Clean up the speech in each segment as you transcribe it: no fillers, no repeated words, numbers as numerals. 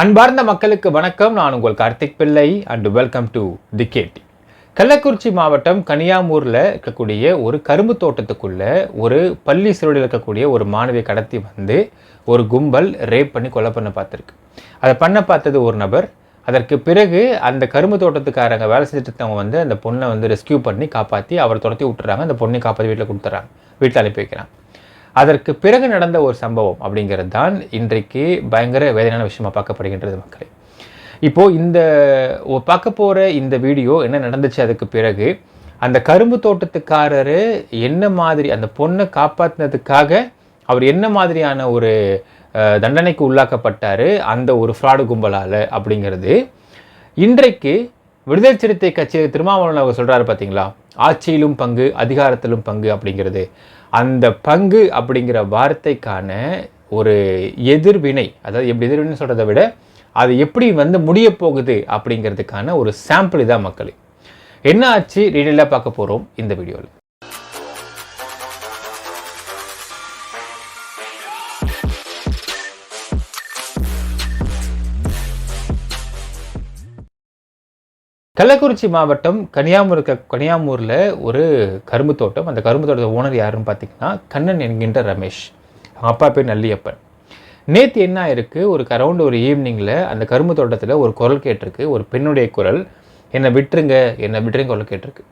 அன்பார்ந்த மக்களுக்கு வணக்கம். நான் உங்கள் கார்த்திக் பிள்ளை அண்ட் வெல்கம் டு தி கேடி. கள்ளக்குறிச்சி மாவட்டம் கனியாமூரில் இருக்கக்கூடிய ஒரு கரும்பு தோட்டத்துக்குள்ள ஒரு பள்ளி சிறுவடியில் இருக்கக்கூடிய ஒரு மாணவியை கடத்தி வந்து ஒரு கும்பல் ரேப் பண்ணி கொலை பண்ண பார்த்துருக்கு. அதை பண்ண பார்த்தது ஒரு நபர். அதற்கு பிறகு அந்த கரும்பு தோட்டத்துக்காரங்க வேலை செஞ்சுட்டு வந்து அந்த பொண்ணை வந்து ரெஸ்கியூ பண்ணி காப்பாற்றி அவரை துரத்தி விட்டுறாங்க. அந்த பொண்ணை காப்பாற்றி வீட்டில் கொடுத்துட்றாங்க, வீட்டில் அனுப்பி வைக்கிறாங்க. அதற்கு பிறகு நடந்த ஒரு சம்பவம் அப்படிங்கிறது தான் இன்றைக்கு பயங்கர வேதனையான விஷயமா பார்க்கப்படுகின்றது மக்களே. இப்போது இந்த பார்க்க போகிற இந்த வீடியோ என்ன நடந்துச்சு, அதுக்கு பிறகு அந்த கரும்பு தோட்டத்துக்காரர் என்ன மாதிரி அந்த பொண்ணை காப்பாற்றினதுக்காக அவர் என்ன மாதிரியான ஒரு தண்டனைக்கு உள்ளாக்கப்பட்டார் அந்த ஒரு ஃப்ராடு கும்பலால் அப்படிங்கிறது இன்றைக்கு விடுதலை சிறுத்தை கட்சி திருமாவளவன் அவர் சொல்கிறாரு பார்த்தீங்களா, ஆட்சியிலும் பங்கு அதிகாரத்திலும் பங்கு அப்படிங்கிறது. அந்த பங்கு அப்படிங்கிற வார்த்தைக்கான ஒரு எதிர்வினை, அதாவது எப்படி எதிர்வினை சொல்கிறத விட அது எப்படி வந்து முடிய போகுது அப்படிங்கிறதுக்கான ஒரு சாம்பிள் தான் மக்களே. என்ன ஆச்சு டீட்டெயிலாக பார்க்க போகிறோம் இந்த வீடியோவில். கள்ளக்குறிச்சி மாவட்டம் கனியாமூரில் ஒரு கரும்பு தோட்டம். அந்த கரும்பு தோட்டத்தை ஓனர் யாருன்னு பார்த்தீங்கன்னா கண்ணன் என்கின்ற ரமேஷ். அவங்க அப்பா பேர் நல்லியப்பன். நேற்று என்ன ஆயிருக்கு, ஒரு அரௌண்ட் ஒரு ஈவினிங்கில் அந்த கரும்பு தோட்டத்தில் ஒரு குரல் கேட்டிருக்கு, ஒரு பெண்ணுடைய குரல். என்னை விட்டுருங்க குரல் கேட்டிருக்கு.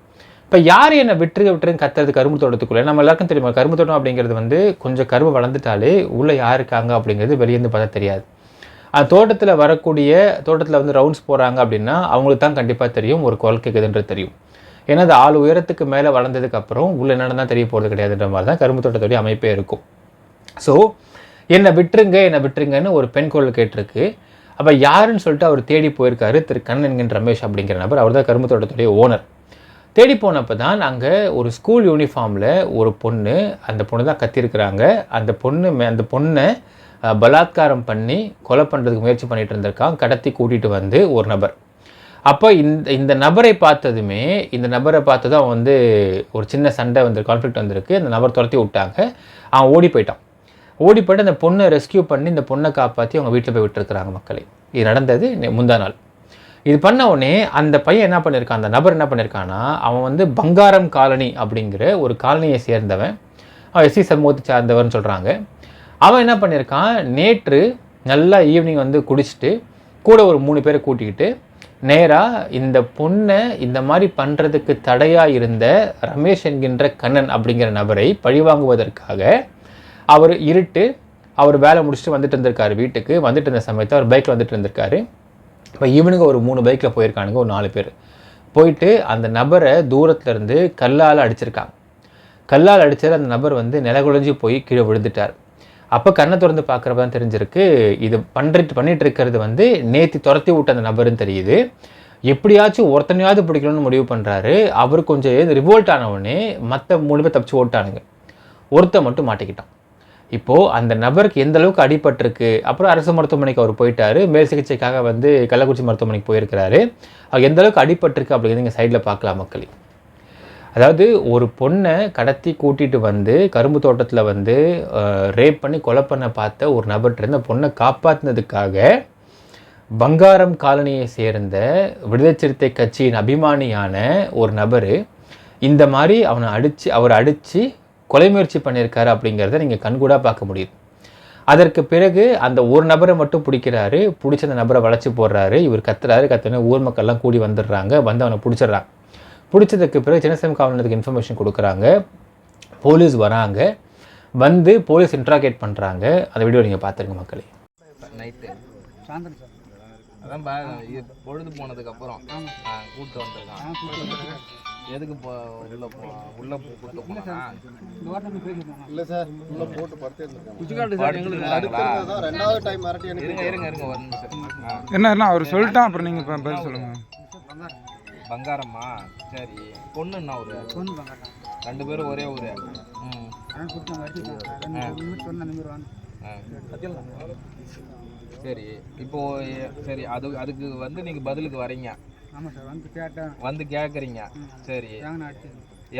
இப்போ யார் என்னை விட்டுருங்க கத்துறது கரும்பு தோட்டத்துக்குள்ளே? நம்ம எல்லாருக்கும் தெரியுமா, கரும்பு தோட்டம் அப்படிங்கிறது வந்து கொஞ்சம் கரும்பு வளர்ந்துட்டாலே உள்ளே யார் இருக்காங்க அப்படிங்கிறது வெளியேருந்து பார்த்தா தெரியாது. அந்த தோட்டத்தில் வந்து ரவுண்ட்ஸ் போகிறாங்க அப்படின்னா அவங்களுக்கு தான் கண்டிப்பாக தெரியும் ஒரு குரல் கேட்குதுன்றது தெரியும். ஏன்னா அது ஆள் உயரத்துக்கு மேலே வளர்ந்ததுக்கப்புறம் உள்ள என்னென்னு தான் தெரிய போகிறது கிடையாதுன்ற மாதிரி தான் கரும்பு தோட்டத்துடைய அமைப்பே இருக்கும். ஸோ என்னை விட்டுருங்கன்னு ஒரு பெண் குரல் கேட்டிருக்கு. அப்போ யாருன்னு சொல்லிட்டு அவர் தேடி போயிருக்காரு. திரு கண்ணன் என்கின்ற ரமேஷ் அப்படிங்கிற நபர். அவர் தான் கரும்பு தோட்டத்துடைய ஓனர். தேடி போனப்போ தான் அங்கே ஒரு ஸ்கூல் யூனிஃபார்மில் ஒரு பொண்ணு, அந்த பொண்ணு தான் கத்திருக்கிறாங்க. அந்த பொண்ணை பலாத்காரம் பண்ணி கொலை பண்ணுறதுக்கு முயற்சி பண்ணிட்டு இருந்திருக்கான். கடத்தி கூட்டிகிட்டு வந்து ஒரு நபர். அப்போ இந்த நபரை பார்த்து தான் வந்து ஒரு சின்ன சண்டை வந்து கான்ஃப்ளிக்ட் வந்திருக்கு. அந்த நபர் துரத்தி விட்டாங்க. அவன் ஓடி போயிட்டு அந்த பொண்ணை ரெஸ்கியூ பண்ணி இந்த பொண்ணை காப்பாற்றி அவங்க வீட்டில் போய் விட்டுருக்குறாங்க மக்களே. இது நடந்தது முந்தா நாள். இது பண்ண உடனே அந்த பையன் என்ன பண்ணியிருக்கான், அந்த நபர் என்ன பண்ணியிருக்கான்னா, அவன் வந்து பங்காரம் காலனி அப்படிங்கிற ஒரு காலனியை சேர்ந்தவன். அவன் எஸ்சி சமூகத்தை சார்ந்தவர்னு சொல்கிறாங்க. அவன் என்ன பண்ணியிருக்கான், நேற்று நல்லா ஈவினிங் வந்து குடிச்சிட்டு கூட ஒரு 3 பேரை கூட்டிக்கிட்டு நேராக இந்த பொண்ணை இந்த மாதிரி பண்ணுறதுக்கு தடையாக இருந்த ரமேஷ் என்கின்ற கண்ணன் அப்படிங்கிற நபரை பழிவாங்குவதற்காக அவர் வேலை முடிச்சுட்டு வந்துட்டு இருந்திருக்காரு. வீட்டுக்கு வந்துட்டு இருந்த சமயத்தில் அவர் பைக்கில் வந்துட்டு இருந்திருக்காரு. இப்போ ஈவினிங் ஒரு 3 பைக்கில் போயிருக்கானுங்க, ஒரு 4 பேர் போயிட்டு அந்த நபரை தூரத்துலேருந்து கல்லால் அடிச்சிருக்காங்க. கல்லால் அடித்தார். அந்த நபர் வந்து நிலகுலைஞ்சி போய் கீழே விழுந்துட்டார். அப்போ கண்ணை திறந்து பார்க்குறப்ப தான் தெரிஞ்சிருக்கு, இது பண்ணிட்டு இருக்கிறது வந்து நேற்று துரத்தி விட்ட அந்த நபருன்னு தெரியுது. எப்படியாச்சும் ஒருத்தனையாவது பிடிக்கணும்னு முடிவு பண்ணுறாரு. அவர் கொஞ்சம் ரிவோல்ட் ஆனவுடனே மற்ற 3 பேர் தப்பிச்சு ஓட்டானுங்க. ஒருத்தன் மட்டும் மாட்டிக்கிட்டான். இப்போது அந்த நபருக்கு எந்த அளவுக்கு அடிபட்டிருக்கு. அப்புறம் அரசு மருத்துவமனைக்கு அவர் போயிட்டார். மேல் சிகிச்சைக்காக வந்து கள்ளக்குறிச்சி மருத்துவமனைக்கு போயிருக்கிறாரு. அவர் எந்த அளவுக்கு அடிபட்டிருக்கு அப்படிங்கிறது நீங்கள் சைடில் பார்க்கலாம் மக்களே. அதாவது ஒரு பொண்ணை கடத்தி கூட்டிகிட்டு வந்து கரும்பு தோட்டத்தில் வந்து ரேப் பண்ணி கொலை பண்ண பார்த்த ஒரு நபர்கிட்ட அந்த பொண்ணை காப்பாற்றினதுக்காக பங்காரம் காலனியை சேர்ந்த விடுதலை சிறுத்தை கட்சியின் அபிமானியான ஒரு நபர் இந்த மாதிரி அவரை அடித்து கொலை முயற்சி பண்ணியிருக்காரு அப்படிங்கிறத நீங்கள் கண்கூடாக பார்க்க முடியுது. அதற்கு பிறகு அந்த ஒரு நபரை மட்டும் பிடிக்கிறாரு. பிடிச்ச அந்த நபரை வளைச்சி போடுறாரு. இவர் கத்துனே ஊர் மக்கள்லாம் கூடி வந்துடுறாங்க. வந்து அவனை பிடிச்சிடுறாங்க. பிடிச்சதுக்கு பிறகு சின்னசேலம் காவல் நிலையத்துக்கு இன்ஃபர்மேஷன் கொடுக்குறாங்க. போலீஸ் வராங்க. வந்து போலீஸ் இன்ட்ராகேட் பண்ணுறாங்க. அந்த வீடியோ நீங்கள் பார்த்துருங்க மக்களே. நைட்டு அதான் பொழுது போனதுக்கப்புறம் கூப்பிட்டு வந்திருக்கான். எதுக்கு உள்ள கூப்பிட்டு போனா இல்லை சார், உள்ள போட்டு படுத்து இருங்க ஒரு நிமிஷம். என்ன அவர் சொல்லிட்டான், அப்புறம் நீங்கள் பதில் சொல்லுங்கள். பங்காரம்மா, சரி. பொண்ணுன்னா ஒரு பொண்ணு பங்காரம், 2 பேரும் ஒரே ஊர். சரி, இப்போ சரி அதுக்கு வந்து நீங்கள் பதிலுக்கு வரீங்க. ஆமாம் சார், வந்து கேட்குறீங்க. சரி, ஏன்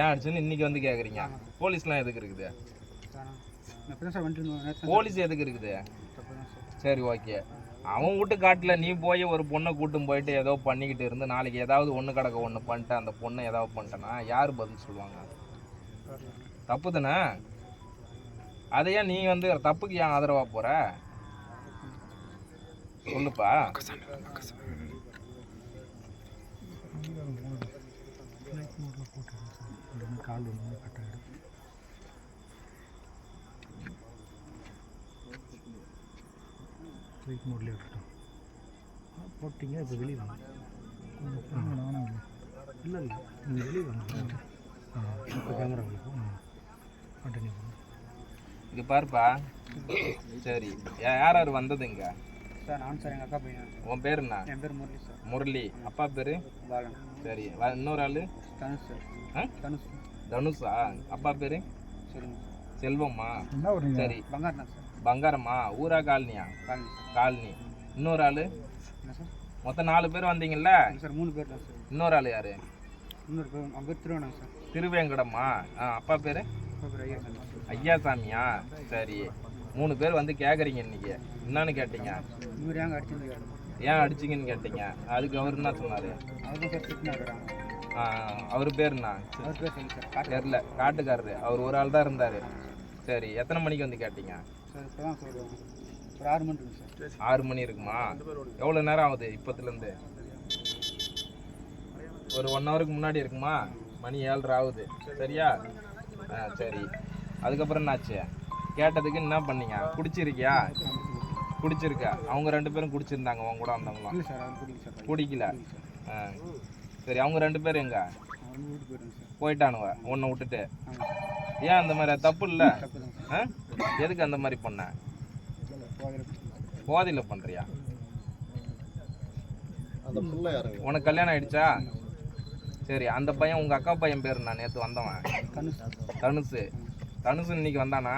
அடிச்சுன்னு இன்னைக்கு வந்து கேட்குறீங்க. போலீஸ்லாம் எதுக்கு இருக்குது? போலீஸ் எதுக்கு இருக்குது? சரி, ஓகே. அவன் வீட்டு காட்டில் நீ போய் ஒரு பொண்ணை கூட்டும் போயிட்டு ஏதோ பண்ணிக்கிட்டு இருந்து நாளைக்கு ஏதாவது ஒன்று கிடக்க ஒன்று பண்ணிட்டு அந்த பொண்ணை ஏதாவது பண்ணிட்டேன்னா யார் பதில் சொல்லுவாங்க? தப்பு தானே? அதையா நீ வந்து தப்புக்கு ஏன் ஆதரவா போற? சொல்லுப்பா. போட்டிங்க இப்போ வெளியே வாங்க இல்லை இல்லை நீங்கள் வெளியே வாங்க இப்போ கேமரா கண்டினியூ பண்ணுங்க. இங்க பாருப்பா. சரி, யார் யார் வந்தது இங்க? சார் நான் சார் எங்கள் அக்கா பையன். உன் பேர் என்ன? என் பேர் முரளி சார். முரளி. அப்பா பேரு? பாலன். சரி, இன்னொரு ஆளு? தனுஷ் சார். தனுஷ். தனுஷா? அப்பா பேரு? சரிங்க. செல்வம்மா? சரி. பங்காரம் சார். பங்காரம்மா? ஊரா காலனியா? காலனி. காலனி. இன்னொரு ஆளு? என்ன சார்? மொத்தம் 4 பேர் வந்தீங்கல்ல? சார் 3 பேர் தான் சார். இன்னொரு ஆளு யாரு? இன்னொரு பேர் அவங்க பேர் திருவண்ணம் சார். திருவேங்கடம்மா? அப்பா பேரு? அப்பா பேர் ஐயா சார். ஐயாசாமியா? சரி, 3 பேர் வந்து கேட்குறீங்க இன்னைக்கு. என்னன்னு கேட்டீங்க? இவர் ஏங்க அடிச்சுன்னு ஏன் அடிச்சிங்கன்னு கேட்டீங்க. அதுக்கு அவர் என்ன சொன்னார்? அவரும் சார் திட்டினா இருக்கிறாங்க. அவர் பேர் என்ன? அவர் பேர் சொல்லி சார். தெரில, காட்டுக்காரரு. அவர் ஒரு ஆள் தான் இருந்தார். சரி, எத்தனை மணிக்கு வந்து கேட்டீங்க? சார் இப்போ தான் சார் ஒரு 6 மணி இருக்கு சார். 6 மணி இருக்குமா? எவ்வளோ நேரம் ஆகுது இப்போத்துலேருந்து? ஒரு 1 ஹவருக்கு முன்னாடி இருக்குமா? மணி 7:30 ஆகுது. சரியா? சரி. அதுக்கப்புறம் என்னாச்சு? கேட்டதுக்கு என்ன பண்ணீங்க? குடிச்சிருக்கியா? குடிச்சிருக்க. அவங்க 2 பேரும் குடிச்சிருந்தாங்க உன் கூட வந்தவங்களாம்? இல்லை சார் அவர் குடிக்கல சார். குடிக்கல. சரி, அவங்க 2 பேரும் எங்க அவங்க வீட்டு போயிடுங்க சார். போயிட்டானுவ உன்னை விட்டுட்டு? ஆமாம் சார். ஏன் அந்த மாதிரி? தப்பு இல்லை. தப்பு தான் சார். எதுக்கு அந்த மாதிரி பண்ண? போதில் போதையில் பண்ணுறியா? அந்த புள்ள யாருங்க? உனக்கு கல்யாணம் ஆயிடுச்சா? சரி, அந்த பையன் உங்கள் அக்கா பையன் பேர் நான் நேற்று வந்தவன். தனுஷ். தனுஷ். தனுஷ் இன்னைக்கு வந்தானா?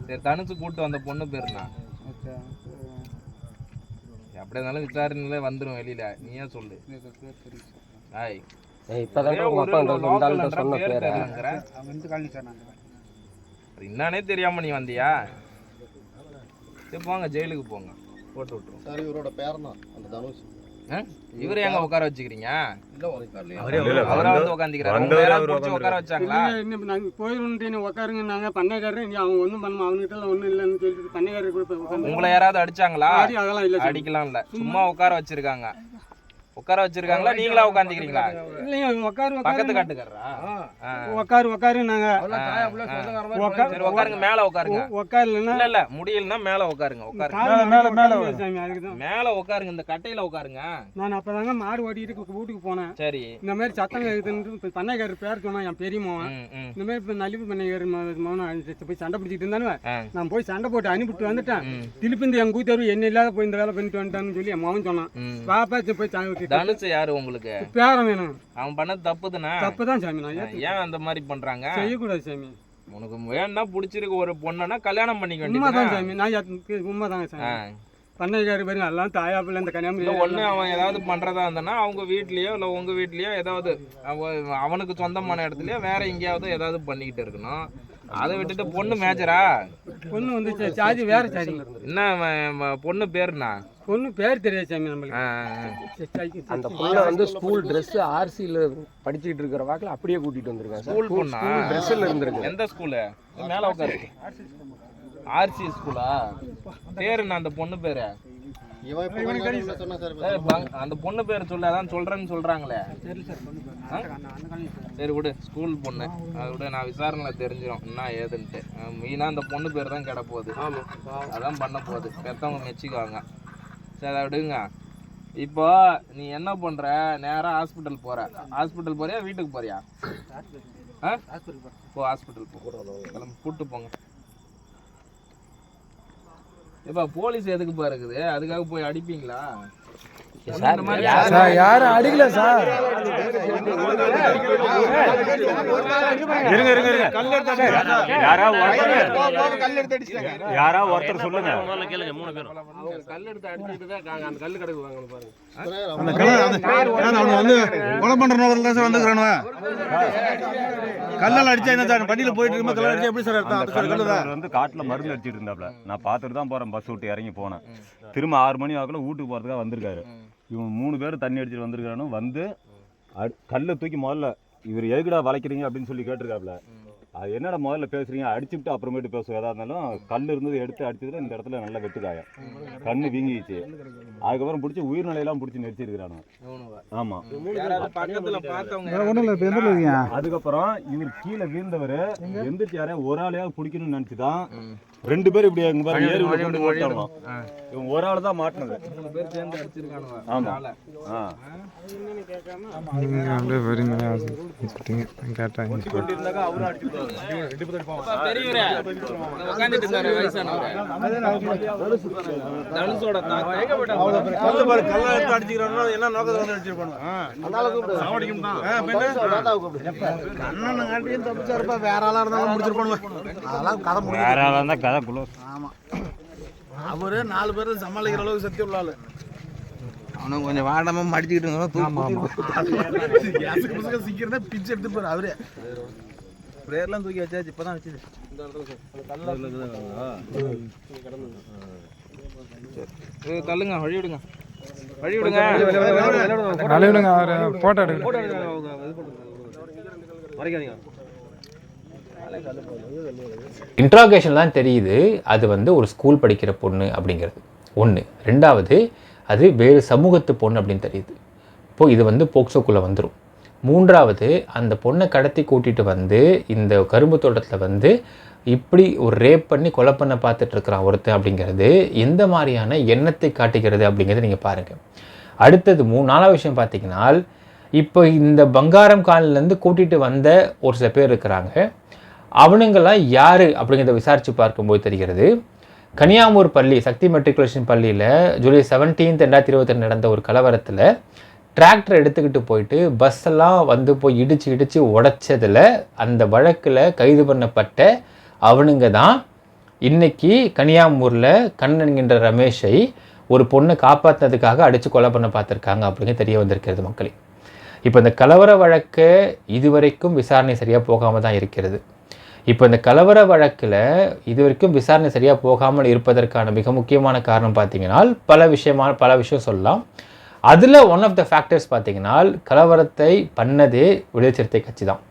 சரி, தனுஷ் கூப்பிட்டு வந்த பொண்ணு பேருண்ணா? ஓகே. அப்படி இருந்தாலும் விசாரணையில வந்துடும் வெளியில. நீ ஏன் சொல்லு? பேர் தெரியும் சார். ஆய், இப்பதான் உங்க அப்பா அந்த சொந்த சொன்ன பேர் பேரை தெரியலங்கிற. அவங்க இந்த காலனி சார். நான் அது என்னன்னே தெரியாம நீ வந்தியா? சரி, போங்க, ஜெயிலுக்கு போங்க, போட்டு விட்டுரும். சார் இவரோட பேர் தான் அந்த தனுஷ். இவரை எங்க உட்கார வச்சுக்கிறீங்க? இல்ல உட்கார்லையா? அவரா வந்து உட்காந்துக்கிறாரு. உட்கார வச்சாங்களா? போயிருந்தேன் உட்காருங்க. நாங்க பண்ணைக்காரர் அவங்க ஒன்றும் பண்ண அவங்ககிட்ட ஒன்றும் இல்லைன்னு சொல்லிட்டு பண்ணைக்காரர் கூட உட்காந்து உங்களை யாராவது அடிச்சாங்களா? அதெல்லாம் இல்லை. அடிக்கலாம் இல்ல, சும்மா உட்கார வச்சிருக்காங்க. உட்கார வச்சிருக்காங்களா? நீங்களா உட்காந்துக்கிறீங்களா? இல்லைங்க உட்காரு பக்கத்து காட்டுக்காரரா? உட்காரு நாங்க சரி, உட்காருங்க, மேல உட்காருங்க. உட்காருலன்னா இல்ல இல்ல, முடியலன்னா மேல உட்காருங்க. உட்காருங்க, மேல உட்காருங்க. இந்த கட்டையில உட்காருங்க. நான் அப்பதாங்க மாடு ஓட்டிட்டு வீட்டுக்கு போனேன். சரி. இந்த மாதிரி சத்தம் கேக்குதுன்னு பண்ணைக்காரர் பேர் சொன்னா என் பெரியம்மாவன். இந்த மாதிரி இப்ப நலிவு பண்ணைக்காரர் போய் சண்டை பிடிச்சிட்டு இருந்தானு நான் போய் சண்டை போட்டு அனுப்பிட்டு வந்துட்டேன். திருப்பி இந்த எங்க கூத்தரு என்ன இல்லாத போய் இந்த வேலை பண்ணிட்டு வந்துட்டான்னு சொல்லி என் மகன் சொன்னான். பாப்பா போய் தனுஷ் யாரு உங்களுக்கு? பேரம் வேணும். அவன் பண்ணது தப்புதானே? தப்புதான் சாமி. நான் ஏன் அந்த மாதிரி பண்றாங்க? செய்யக்கூடாது சாமி. உனக்கு வேணா பிடிச்சிருக்கு ஒரு பொண்ணுன்னா கல்யாணம் பண்ணிக்க உண்மைதான் வேண்டியது. சாமி. நான் உண்மைதாங்க சாமி. பண்ணைக்காரர் பாருங்க எல்லாம் தாயாப்பில் இந்த கன்னியாகுமரி ஒண்ணு அவன் ஏதாவது பண்றதா இருந்தானா அவங்க வீட்லயோ இல்ல உங்க வீட்லயோ ஏதாவது அவனுக்கு சொந்தமான இடத்துலயோ வேற எங்கேயாவது ஏதாவது பண்ணிக்கிட்டு இருக்கணும். அதை விட்டுட்டு பொண்ணு மேஜரா? பொண்ணு வந்து சாதி வேற சாதி. என்ன பொண்ணு பேருண்ணா? பொண்ணு பேர் தெரியாது சாமி நம்மளுக்கு. அந்த பொண்ணை வந்து ஸ்கூல் ட்ரெஸ் ஆர்சியில் படிச்சுக்கிட்டு இருக்கிற வாக்கில் அப்படியே கூட்டிட்டு வந்திருக்காங்க. ஸ்கூல் பொண்ணா? ட்ரெஸ்ஸில் இருந்திருக்கு. எந்த ஸ்கூலு? மேல உட்காரு. ஆர்சி ஸ்கூலா? பேருண்ணா அந்த பொண்ணு பேரு? இவன் இப்ப கொஞ்ச நேரம் முன்ன சொன்னா சார். அந்த பொண்ணு பேர் சொல்ல அதான் சொல்றேன்னு சொல்றாங்களே. சரி விடு, ஸ்கூல் பொண்ணு. அதை விட நான் விசாரணையில் தெரிஞ்சிடும் என்ன ஏதுன்ட்டு. மெயினாக அந்த பொண்ணு பேர் தான் கிட போகுது. அதான் பண்ண போகுது. பெற்றவங்க மெச்சிக்குவாங்க. சரி, அதை விடுங்க. இப்போ நீ என்ன பண்ற? நேராக ஹாஸ்பிட்டல் போற. ஹாஸ்பிட்டல் போறியா வீட்டுக்கு போறியா? போ, ஹாஸ்பிட்டல் போ. கிளம்பி கூப்பிட்டு போங்க. இப்போ போலீஸ் எதுக்கு இருக்குது? அதுக்காக போய் அடிப்பீங்களா? சார் யாரும் அடிக்கல சார். இருங்க யாரா ஒருத்தர் சொல்லுங்க. கல் எடுத்து அடிச்சுட்டு தான் அந்த கல் கிடக்கு வாங்கணும் பாருங்க. அந்த அவனை வந்து கொலை பண்ற நோக்கில் தான் சார் வந்துக்கிறானுவ. கல்லால் அடிச்சா என்ன சார்? வண்டியில போயிட்டு இருக்கும்போது கல்லால் அடிச்சா எப்படி சார் அர்த்தம்? வந்து காட்டுல மருந்து அடிச்சிட்டு இருந்தாப்ல. நான் பார்த்துட்டு தான் போறேன், பஸ் விட்டு இறங்கி போனேன். திரும்ப 6 மணி ஆகல வீட்டுக்கு போறதுக்காக வந்திருக்காரு. இவங்க 3 பேர் தண்ணி அடிச்சுட்டு வந்திருக்கானு வந்து கல்லை தூக்கி முதல்ல இவர் எதுக்குடா வளைக்கிறீங்க அப்படின்னு சொல்லி கேட்டிருக்காப்ல. அது என்னடா முதல்ல பேசுறீங்க, அடிச்சுட்டு அப்புறமேட்டு பேசுவோம். எதா இருந்தாலும் கல் இருந்தது எடுத்து அடிச்சதுல இந்த இடத்துல நல்லா வெட்டுக்காயம், கண்ணு வீங்கிச்சு. அதுக்கப்புறம் பிடிச்சி உயிர்நிலையெல்லாம் பிடிச்சி நெரிச்சிருக்கிறானு. ஆமா, அதுக்கப்புறம் இவர் கீழே வீழ்ந்தவர் எந்திரிச்சு யாரையா ஒரு ஆளையாவது பிடிக்கணும்னு நினைச்சுதான் 2 பேர் இப்படி எங்க பாரு ஏறி ஓட்டாங்க. இவங்க ஒரு ஆள் தான் மாட்டினது. 3 பேர் சேர்ந்து அடிச்சிருக்கானுங்க. ஆமா. அப்படியே பொறுமையா சொல்லிட்டீங்க கேட்டாங்க. அவரும் அடிச்சிருக்காங்க. பெரியவரே உட்கார்ந்துட்டு இருக்காரு வயசானவரே. தனுஷோட தாத்தா எங்க போயிட்டாங்க? கல்ல பாரு கல்ல எடுத்து அடிச்சிக்கறானோ என்ன நோக்கத்துல வந்து அடிச்சிருப்பாங்க. அதனால கூப்பிடு. சாவடிக்கும் தான். தாத்தாவை கூப்பிடு. கண்ணன் காட்டியும் தப்பிச்சாருப்பா. வேற ஆளா இருந்தாலும் முடிச்சிருப்பானுங்க. அதெல்லாம் கதை முடிஞ்சு. வேற ஆளா இருந்தா கதை குளோஸ். ஆமா, அவரு 4 பேர் சமாளிக்கிற அளவுக்கு சக்தி உள்ள ஆளு. அவனும் கொஞ்சம் வாடாம மடிச்சுக்கிட்டு சீக்கிரம் பிச்சு எடுத்து போற அவரே. பிரேயர்லாம் தூக்கி வச்சாச்சு, இப்பதான் வச்சு தள்ளுங்க, வழி விடுங்க, வழி விடுங்க. அவரு போட்டோ எடுக்க இன்ட்ராகேஷன் தான் தெரியுது அது வந்து ஒரு ஸ்கூல் படிக்கிற பொண்ணு அப்படிங்கிறது ஒன்று. 2வது அது வேறு சமூகத்து பொண்ணு அப்படின்னு தெரியுது. இப்போது இது வந்து போக்சோக்குள்ளே வந்துடும். 3வது அந்த பொண்ணை கடத்தி கூட்டிகிட்டு வந்து இந்த கரும்பு தோட்டத்தில் வந்து இப்படி ஒரு ரேப் பண்ணி கொலை பண்ண பார்த்துட்ருக்குறான் ஒருத்தன் அப்படிங்கிறது எந்த மாதிரியான எண்ணத்தை காட்டுகிறது அப்படிங்கிறத நீங்கள் பாருங்கள். அடுத்தது 4வது விஷயம் பார்த்தீங்கன்னா, இப்போ இந்த பங்காரம் காலனிலேருந்து கூட்டிகிட்டு வந்த ஒரு சில பேர் இருக்கிறாங்க. அவனுங்கெல்லாம் யார் அப்படிங்கிறத விசாரித்து பார்க்கும்போது தெரிகிறது, கனியாமூர் பள்ளி சக்தி மெட்ரிகுலேஷன் பள்ளியில் ஜூலை 17, 2022 நடந்த ஒரு கலவரத்தில் டிராக்டர் எடுத்துக்கிட்டு போயிட்டு பஸ்ஸெல்லாம் வந்து போய் இடித்து உடைச்சதில் அந்த வழக்கில் கைது பண்ணப்பட்ட அவனுங்க தான் இன்றைக்கி கனியாமூரில் கண்ணன் என்கின்ற ரமேஷை ஒரு பொண்ணை காப்பாற்றினதுக்காக அடித்து கொலை பண்ண பார்த்துருக்காங்க அப்படிங்க தெரிய வந்திருக்கிறது மக்களே. இப்போ இந்த கலவர வழக்கு இதுவரைக்கும் விசாரணை சரியாக போகாமல் தான் இருக்கிறது. இப்போ இந்த கலவர வழக்கில் இதுவரைக்கும் விசாரணை சரியாக போகாமல் இருப்பதற்கான மிக முக்கியமான காரணம் பார்த்தீங்கன்னா பல விஷயம் சொல்லலாம். அதில் ஒன் ஆஃப் த ஃபேக்டர்ஸ் பார்த்தீங்கன்னா கலவரத்தை பண்ணதே விடுதலை சிறுத்தை கட்சி தான்.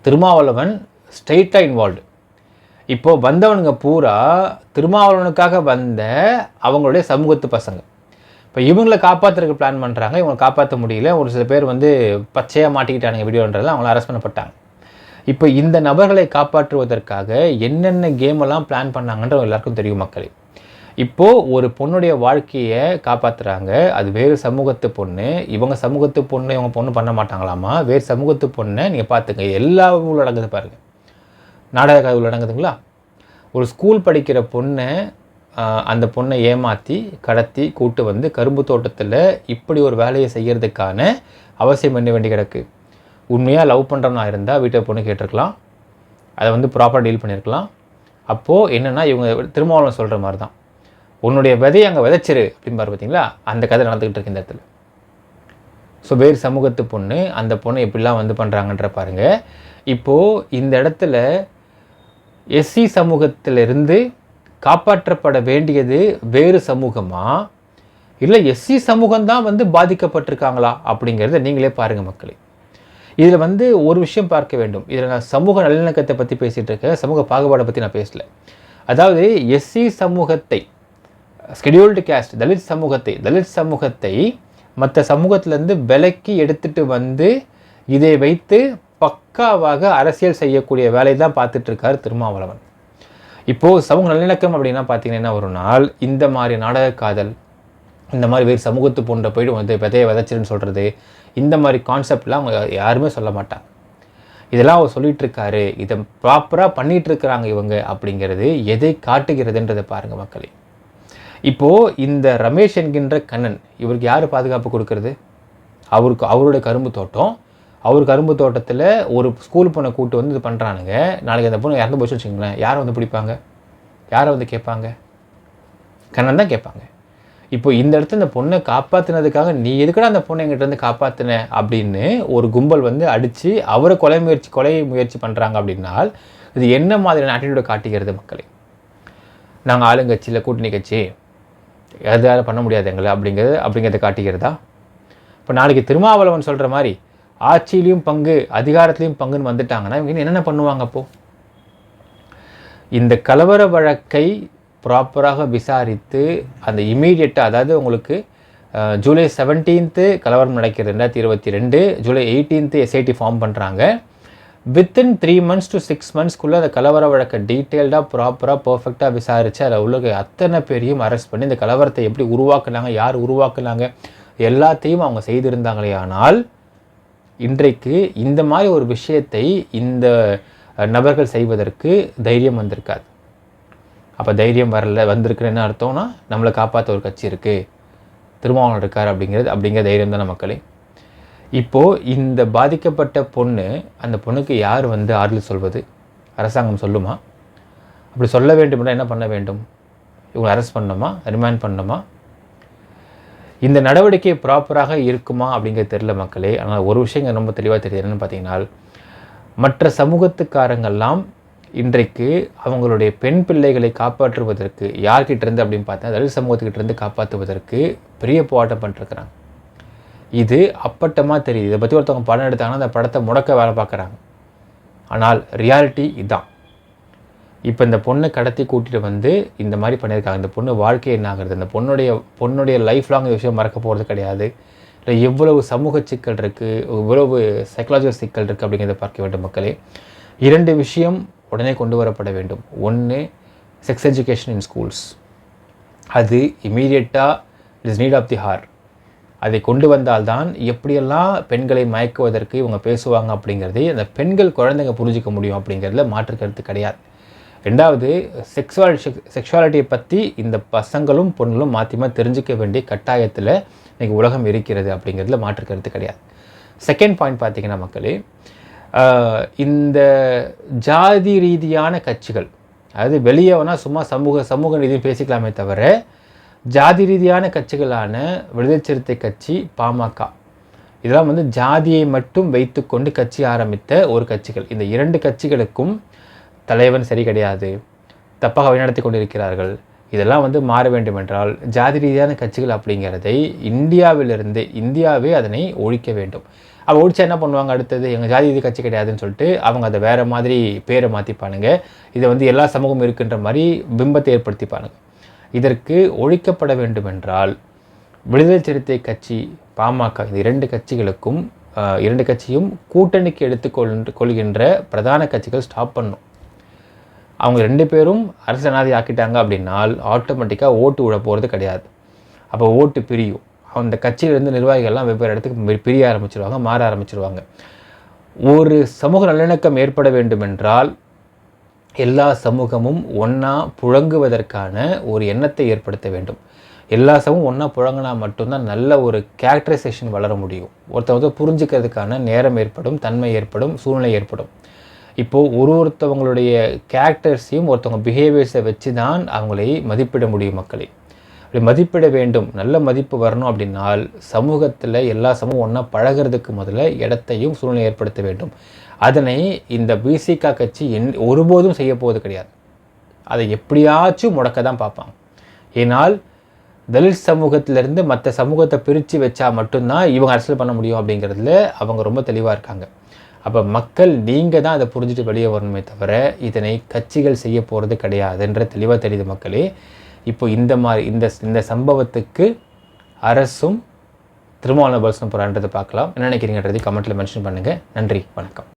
திருமாவளவன் ஸ்ட்ரெயிட்டாக இன்வால்வ்டு. இப்போது வந்தவனுங்க பூரா திருமாவளவனுக்காக வந்த அவங்களுடைய சமூகத்து பசங்க. இப்போ இவங்களை காப்பாற்றுறதுக்கு பிளான் பண்ணுறாங்க, இவங்களை காப்பாற்ற முடியல. ஒரு சில பேர் வந்து பச்சையாக மாட்டிக்கிட்டானுங்க வீடியோன்றதில், அவங்கள அரெஸ்ட் பண்ணப்பட்டாங்க. இப்போ இந்த நபர்களை காப்பாற்றுவதற்காக என்னென்ன கேமெல்லாம் பிளான் பண்ணாங்கன்ற எல்லாருக்கும் தெரியும் மக்களே. இப்போது ஒரு பொண்ணுடைய வாழ்க்கையை காப்பாற்றுறாங்க, அது வேறு சமூகத்து பொண்ணு. இவங்க சமூகத்து பொண்ணு இவங்க பொண்ணு பண்ண மாட்டாங்களாமா, வேறு சமூகத்து பொண்ணை நீங்கள் பார்த்துங்க. எல்லா உள்ளடங்குது பாருங்கள், நாடக கதை உள்ளடங்குதுங்களா. ஒரு ஸ்கூல் படிக்கிற பொண்ணை அந்த பொண்ணை ஏமாற்றி கடத்தி கூட்டு வந்து கரும்பு தோட்டத்தில் இப்படி ஒரு வேலையை செய்கிறதுக்கான அவசியம் என்ன வேண்டி கிடக்கு. உண்மையாக லவ் பண்ணுறவனா இருந்தால் வீட்டை பொண்ணு கேட்டிருக்கலாம், அதை வந்து ப்ராப்பராக டீல் பண்ணியிருக்கலாம். அப்போது என்னென்னா இவங்க திருமாவளவன் சொல்கிற மாதிரி தான், உன்னுடைய விதையை அங்கே விதைச்சிரு அப்படின்னு பாரு. பார்த்தீங்களா, அந்த கதை நடந்துக்கிட்டு இருக்கு இந்த இடத்துல. ஸோ வேறு சமூகத்து பொண்ணு அந்த பொண்ணை எப்படிலாம் வந்து பண்ணுறாங்கன்ற பாருங்கள். இப்போது இந்த இடத்துல எஸ்சி சமூகத்திலிருந்து காப்பாற்றப்பட வேண்டியது வேறு சமூகமா இல்லை எஸ்சி சமூகம்தான் வந்து பாதிக்கப்பட்டிருக்காங்களா அப்படிங்கிறத நீங்களே பாருங்கள் மக்களே. இதில் வந்து ஒரு விஷயம் பார்க்க வேண்டும். இதில் நான் சமூக நல்லிணக்கத்தை பற்றி பேசிகிட்டு இருக்கேன், சமூக பாகுபாடை பற்றி நான் பேசலை. அதாவது எஸ்சி சமூகத்தை, ஸ்கெடியூல்டு கேஸ்ட் தலித் சமூகத்தை மற்ற சமூகத்திலேருந்து விலக்கி எடுத்துகிட்டு வந்து இதை வைத்து பக்காவாக அரசியல் செய்யக்கூடிய வேலை தான் பார்த்துட்ருக்கார் திருமாவளவன். இப்போது சமூக நல்லிணக்கம் அப்படின்னா பார்த்தீங்கன்னா என்ன ஒரு நாள் இந்த மாதிரி நாடக காதல், இந்த மாதிரி வேறு சமூகத்து போன்ற போய்ட்டு வந்து விதையை விதைச்சிருன்னு சொல்கிறது, இந்த மாதிரி கான்செப்ட்லாம் அவங்க யாருமே சொல்ல மாட்டாங்க. இதெல்லாம் அவர் சொல்லிகிட்ருக்காரு, இதை ப்ராப்பராக பண்ணிகிட்ருக்குறாங்க இவங்க அப்படிங்கிறது எதை காட்டுகிறதுன்றதை பாருங்கள் மக்களே. இப்போது இந்த ரமேஷ் என்கின்ற கண்ணன் இவருக்கு யார் பாதுகாப்பு கொடுக்கறது? அவருடைய கரும்பு தோட்டம், அவர் கரும்பு தோட்டத்தில் ஒரு ஸ்கூல் பொண்ணை கூட்டு வந்து இது பண்ணுறானுங்க. நாளைக்கு அந்த பொண்ணு இறந்து போச்சுன்னு வச்சுங்களேன், யாரை வந்து பிடிப்பாங்க? யாரை வந்து கேட்பாங்க? கண்ணன் தான் கேட்பாங்க. இப்போ இந்த இடத்துல இந்த பொண்ணை காப்பாற்றினதுக்காக நீ எதுக்கடா அந்த பொண்ணை எங்கிட்ட இருந்து காப்பாற்றின அப்படின்னு ஒரு கும்பல் வந்து அடித்து அவரை கொலை முயற்சி பண்ணுறாங்க அப்படின்னால் இது என்ன மாதிரியான ஆட்டிடியூடை காட்டுகிறது மக்களை? நாங்கள் ஆளுங்கட்சியில் கூட்டணி கட்சி எதாவது பண்ண முடியாது எங்களை அப்படிங்கிறத காட்டுகிறதா? இப்போ நாளைக்கு திருமாவளவன் சொல்கிற மாதிரி ஆட்சியிலையும் பங்கு அதிகாரத்துலேயும் பங்குன்னு வந்துட்டாங்கன்னா இவங்க என்னென்ன பண்ணுவாங்க? அப்போது இந்த கலவர வழக்கை ப்ராப்பராக விசாரித்து அந்த இமீடியட்டாக, அதாவது உங்களுக்கு ஜூலை 17 கலவரம் நடக்கிறது 2022, ஜூலை 18 எஸ்ஐடி ஃபார்ம் பண்ணுறாங்க. வித்தின் 3 months to 6 monthsக்குள்ளே அந்த கலவர வழக்கை டீட்டெயில்டாக ப்ராப்பராக பர்ஃபெக்டாக விசாரித்து அதில் உள்ள அத்தனை பேரையும் அரெஸ்ட் பண்ணி இந்த கலவரத்தை எப்படி உருவாக்குனாங்க, யார் உருவாக்குனாங்க எல்லாத்தையும் அவங்க செய்திருந்தாங்களே. ஆனால் இன்றைக்கு இந்த மாதிரி ஒரு விஷயத்தை இந்த நபர்கள் செய்வதற்கு தைரியம் வந்திருக்காது. அப்போ தைரியம் வந்திருக்குன்னு என்ன அர்த்தம்னா நம்மளை காப்பாற்ற ஒரு கட்சி இருக்குது, திருமாவளவன் இருக்கார் அப்படிங்கிற தைரியம் தான் மக்களே. இப்போது இந்த பாதிக்கப்பட்ட பொண்ணு, அந்த பொண்ணுக்கு யார் வந்து ஆறுதல் சொல்வது? அரசாங்கம் சொல்லுமா? அப்படி சொல்ல வேண்டும்னா என்ன பண்ண வேண்டும்? இவங்களை அரெஸ்ட் பண்ணணுமா, ரிமாண்ட் பண்ணணுமா? இந்த நடவடிக்கை ப்ராப்பராக இருக்குமா அப்படிங்கிறது தெரியல மக்களே. ஆனால் ஒரு விஷயம் ரொம்ப தெளிவாக தெரியுது, என்னென்னு பார்த்தீங்கன்னா மற்ற சமூகத்துக்காரங்கள்லாம் இன்றைக்கு அவங்களுடைய பெண் பிள்ளைகளை காப்பாற்றுவதற்கு யார்கிட்டேருந்து அப்படின்னு பார்த்தா தலித் சமூகத்துக்கிட்டேருந்து காப்பாற்றுவதற்கு பெரிய போராட்டம் பண்ணிட்டுருக்குறாங்க. இது அப்பட்டமாக தெரியுது. இதை பற்றி ஒருத்தவங்க படம் எடுத்தாங்கன்னா அந்த படத்தை முடக்க வேலை பார்க்குறாங்க. ஆனால் ரியாலிட்டி இதுதான். இப்போ இந்த பொண்ணை கடத்தி கூட்டிகிட்டு வந்து இந்த மாதிரி பண்ணியிருக்காங்க. இந்த பொண்ணு வாழ்க்கை என்ன ஆகுறது? இந்த பொண்ணுடைய லைஃப் லாங் இந்த விஷயம் மறக்க போகிறது கிடையாது. இல்லை எவ்வளவு சமூக சிக்கல் இருக்குது, எவ்வளவு சைக்கலாஜிக்கல் சிக்கல் இருக்குது அப்படிங்கிறத பார்க்க வேண்டும் மக்களே. 2 விஷயம் உடனே கொண்டு வரப்பட வேண்டும். ஒன்று, செக்ஸ் எஜுகேஷன் இன் ஸ்கூல்ஸ். அது இமீடியட்டாக is need of the hour. அதை கொண்டு வந்தால்தான் எப்படியெல்லாம் பெண்களை மயக்குவதற்கு இவங்க பேசுவாங்க அப்படிங்கிறதை அந்த பெண்கள் குழந்தைங்க புரிஞ்சிக்க முடியும் அப்படிங்கிறதுல மாற்று கருத்து கிடையாது. 2வது, செக்ஷுவாலிட்டியை பற்றி இந்த பசங்களும் பொண்ணுகளும் மாற்றி தெரிஞ்சிக்க வேண்டிய கட்டாயத்தில் இன்றைக்கி உலகம் இருக்கிறது அப்படிங்கிறதுல மாற்று கருத்து கிடையாது. செகண்ட் பாயிண்ட் பார்த்திங்கன்னா மக்களே, இந்த ஜாதி ரீதியான கட்சிகள், அதாவது வெளியே வேணால் சும்மா சமூக ரீதியும் பேசிக்கலாமே தவிர ஜாதி ரீதியான கட்சிகளான விடுதலை சிறுத்தை கட்சி, பாமக, இதெல்லாம் வந்து ஜாதியை மட்டும் வைத்துக்கொண்டு கட்சி ஆரம்பித்த ஒரு கட்சிகள். இந்த 2 கட்சிகளுக்கும் தலைவன் சரி கிடையாது, தப்பாக வழிநடத்தி கொண்டிருக்கிறார்கள். இதெல்லாம் வந்து மாற வேண்டும் என்றால் ஜாதி ரீதியான கட்சிகள் அப்படிங்கிறதை இந்தியாவே அதனை ஒழிக்க வேண்டும். அப்போ ஒழிச்சா என்ன பண்ணுவாங்க? அடுத்தது எங்கள் ஜாதி ரீதி கட்சி கிடையாதுன்னு சொல்லிட்டு அவங்க அதை வேறு மாதிரி பேரை மாற்றிப்பானுங்க. இதை வந்து எல்லா சமூகமும் இருக்கின்ற மாதிரி பிம்பத்தை ஏற்படுத்திப்பானுங்க. இதற்கு ஒழிக்கப்பட வேண்டும் என்றால் விடுதலை சிறுத்தை கட்சி, பாமக, இந்த 2 கட்சிகளுக்கும் 2 கட்சியும் கூட்டணிக்கு எடுத்துக்கொள்கின்ற பிரதான கட்சிகள் ஸ்டாப் பண்ணும். அவங்க 2 பேரும் அரசு அனாதை ஆக்கிட்டாங்க அப்படின்னால் ஆட்டோமேட்டிக்காக ஓட்டு விட போகிறது கிடையாது. அப்போ ஓட்டு பிரியும். அந்த கட்சியிலேருந்து நிர்வாகிகள்லாம் வெவ்வேறு இடத்துக்கு பிரிய ஆரம்பிச்சிருவாங்க, மாற ஆரம்பிச்சிருவாங்க. ஒரு சமூக நல்லிணக்கம் ஏற்பட வேண்டும் என்றால் எல்லா சமூகமும் ஒன்றா புழங்குவதற்கான ஒரு எண்ணத்தை ஏற்படுத்த வேண்டும். எல்லா சமூகம் ஒன்றா புழங்கினா மட்டும்தான் நல்ல ஒரு கேரக்டரைசேஷன் வளர முடியும். ஒருத்தவங்க புரிஞ்சுக்கிறதுக்கான நேரம் ஏற்படும், தன்மை ஏற்படும், சூழ்நிலை ஏற்படும். இப்போது ஒருத்தவங்களுடைய கேரக்டர்ஸையும் ஒருத்தவங்க பிஹேவியர்ஸை வச்சு தான் அவங்களை மதிப்பிட முடியும் மக்களே. அப்படி மதிப்பிட வேண்டும், நல்ல மதிப்பு வரணும் அப்படின்னால் சமூகத்தில் எல்லா சமூகம் ஒன்றா பழகிறதுக்கு முதல்ல இடத்தையும் சூழ்நிலை ஏற்படுத்த வேண்டும். அதனை இந்த பிசிக கட்சி ஒருபோதும் செய்ய போவது கிடையாது. அதை எப்படியாச்சும் முடக்க தான் பார்ப்பாங்க. ஏன்னால் தலித் சமூகத்திலேருந்து மற்ற சமூகத்தை பிரித்து வச்சா மட்டும்தான் இவங்க அரசியல் பண்ண முடியும் அப்படிங்கிறதுல அவங்க ரொம்ப தெளிவாக இருக்காங்க. அப்போ மக்கள் நீங்கள் தான் அதை புரிஞ்சுட்டு வெளியே வரணுமே தவிர இதனை கட்சிகள் செய்ய போகிறது கிடையாதுன்ற தெளிவாக தெரியுது மக்களே. இப்போ இந்த சம்பவத்துக்கு அரசும் திருமாவளவன் பதில் சொல்ல போகிறான்றதை பார்க்கலாம். என்ன நினைக்கிறீங்கன்றதை கமெண்ட்டில் மென்ஷன் பண்ணுங்கள். நன்றி, வணக்கம்.